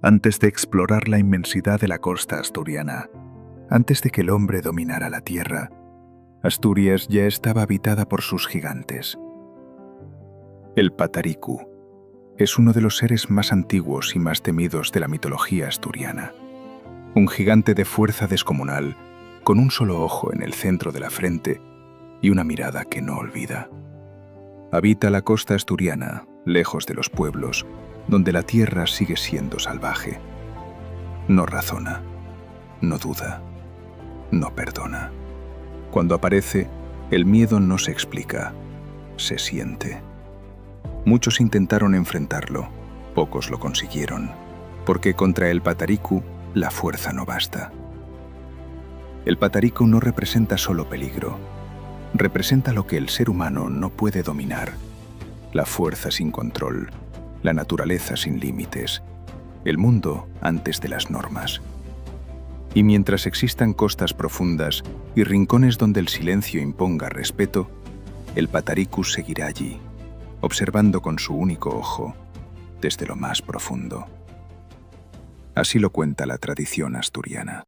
Antes de explorar la inmensidad de la costa asturiana, antes de que el hombre dominara la tierra, Asturias ya estaba habitada por sus gigantes. El Pataricu es uno de los seres más antiguos y más temidos de la mitología asturiana. Un gigante de fuerza descomunal, con un solo ojo en el centro de la frente y una mirada que no olvida. Habita la costa asturiana, lejos de los pueblos, donde la tierra sigue siendo salvaje. No razona, no duda, no perdona. Cuando aparece, el miedo no se explica, se siente. Muchos intentaron enfrentarlo, pocos lo consiguieron, porque contra el Pataricu la fuerza no basta. El Pataricu no representa solo peligro, representa lo que el ser humano no puede dominar: la fuerza sin control, la naturaleza sin límites, el mundo antes de las normas. Y mientras existan costas profundas y rincones donde el silencio imponga respeto, el Pataricu seguirá allí, observando con su único ojo desde lo más profundo. Así lo cuenta la tradición asturiana.